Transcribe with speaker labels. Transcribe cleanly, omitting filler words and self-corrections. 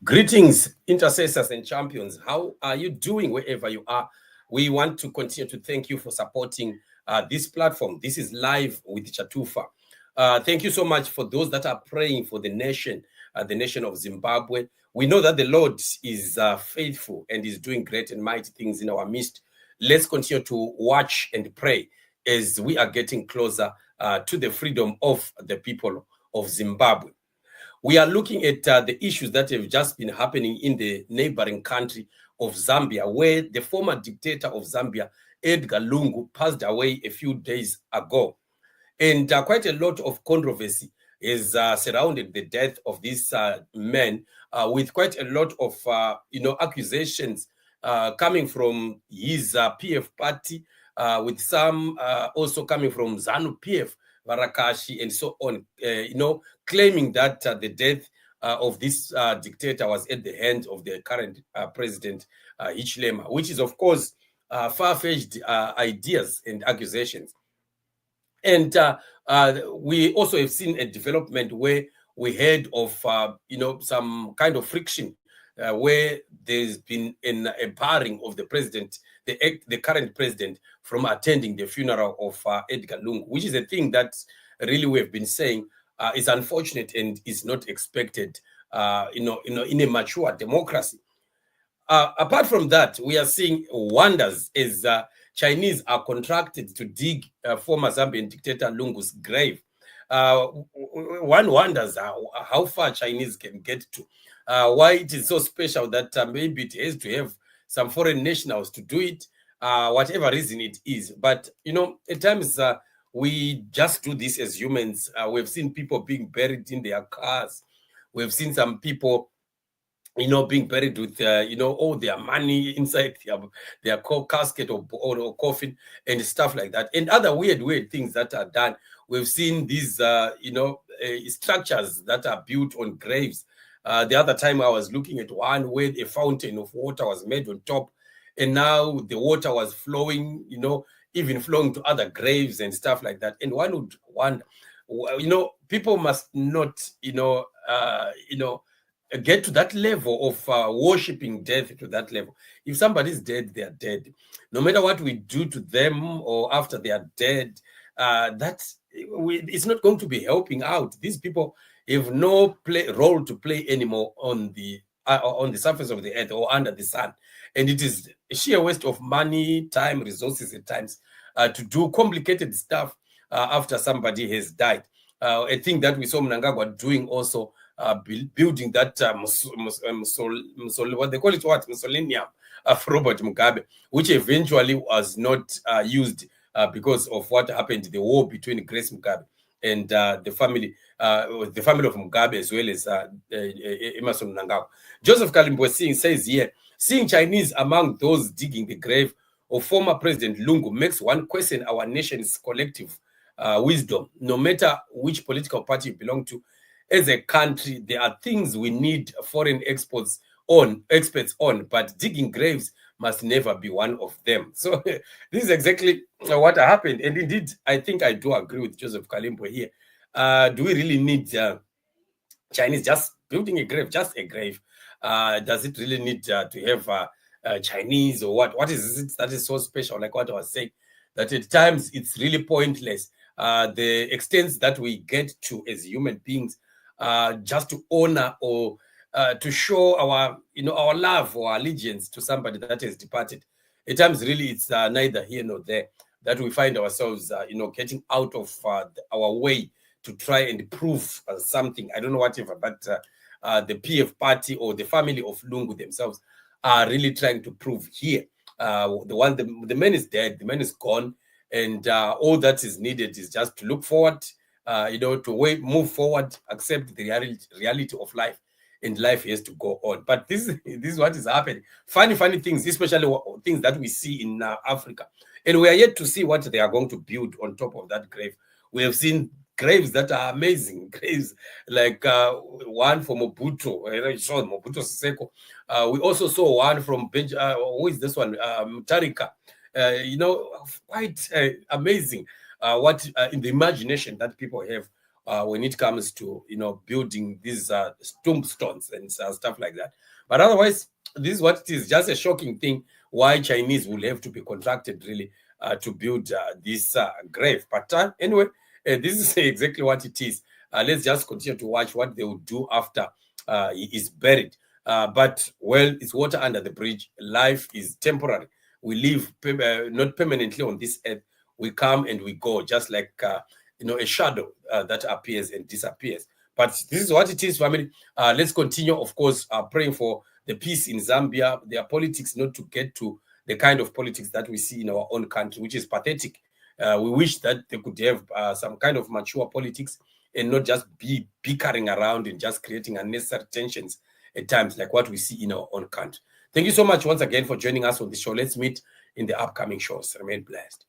Speaker 1: Greetings, intercessors and champions. How are you doing wherever you are? We want to continue to thank you for supporting this platform. This is Live with Chatufa. Thank you so much for those that are praying for the nation of Zimbabwe. We know that the Lord is faithful and is doing great and mighty things in our midst. Let's continue to watch and pray as we are getting closer to the freedom of the people of Zimbabwe. We are looking at the issues that have just been happening in the neighboring country of Zambia, where the former dictator of Zambia, Edgar Lungu, passed away a few days ago. And quite a lot of controversy is surrounded the death of this man, with quite a lot of accusations coming from his PF party, with some also coming from ZANU PF, Varakashi, and so on, claiming that the death of this dictator was at the hands of the current president, Hichilema, which is, of course, far-fetched ideas and accusations. And we also have seen a development where we heard of, some kind of friction where there's been a barring of the president, the current president, from attending the funeral of Edgar Lungu, which is a thing that really we have been saying is unfortunate and is not expected, in a mature democracy. Apart from that, we are seeing wonders as Chinese are contracted to dig former Zambian dictator Lungu's grave. One wonders how far Chinese can get to, why it is so special that maybe it has to have some foreign nationals to do it, whatever reason it is. But, at times we just do this as humans. We've seen people being buried in their cars. We've seen some people being buried with, all their money inside their casket or coffin and stuff like that. And other weird things that are done. We've seen these, structures that are built on graves. The other time I was looking at one where a fountain of water was made on top. And now the water was flowing, even flowing to other graves and stuff like that. And one would wonder, people must not, get to that level of worshipping death to that level. If somebody's dead, they are dead. No matter what we do to them or after they are dead, it's not going to be helping out. These people have no role to play anymore on the surface of the earth or under the sun. And it is a sheer waste of money, time, resources at times to do complicated stuff after somebody has died. I think that we saw Mnangagwa doing also, building that what they call it, Mussolinium of Robert Mugabe, which eventually was not used because of what happened, the war between Grace Mugabe and the family of Mugabe, as well as Emerson Mnangagwa. Joseph Kalimbo says here, seeing Chinese among those digging the grave of former President Lungu makes one question our nation's collective wisdom. No matter which political party you belong to, as a country, there are things we need foreign experts on, but digging graves must never be one of them. So this is exactly what happened. And indeed, I think I do agree with Joseph Kalimbo here. Do we really need Chinese just building a grave, just a grave? Does it really need to have Chinese or what? What is it that is so special? Like what I was saying, that at times it's really pointless. The extent that we get to as human beings, just to honor or to show our love or allegiance to somebody that has departed. At times, really, it's neither here nor there that we find ourselves, getting out of our way to try and prove something. I don't know whatever, but the PF party or the family of Lungu themselves are really trying to prove here. The man is dead, the man is gone, and all that is needed is just to look forward, to move forward, accept the reality of life, and life has to go on. But this is what is happening. Funny things, especially things that we see in Africa. And we are yet to see what they are going to build on top of that grave. We have seen graves that are amazing, graves like one from Mobutu, Mobutu Seko. We also saw one from who is this one? Mutarika. Quite amazing what in the imagination that people have when it comes to, building these tombstones and stuff like that. But otherwise, this is what it is. Just a shocking thing why Chinese will have to be contracted really to build this grave. But anyway, this is exactly what it is. Let's just continue to watch what they will do after he is buried. But, well, it's water under the bridge. Life is temporary. We live not permanently on this earth. We come and we go, just like a shadow that appears and disappears. But this is what it is, family. Let's continue, of course, praying for the peace in Zambia. Their politics not to get to the kind of politics that we see in our own country, which is pathetic. We wish that they could have some kind of mature politics and not just be bickering around and just creating unnecessary tensions at times like what we see in our own country. Thank you so much once again for joining us on the show. Let's meet in the upcoming shows. Remain blessed.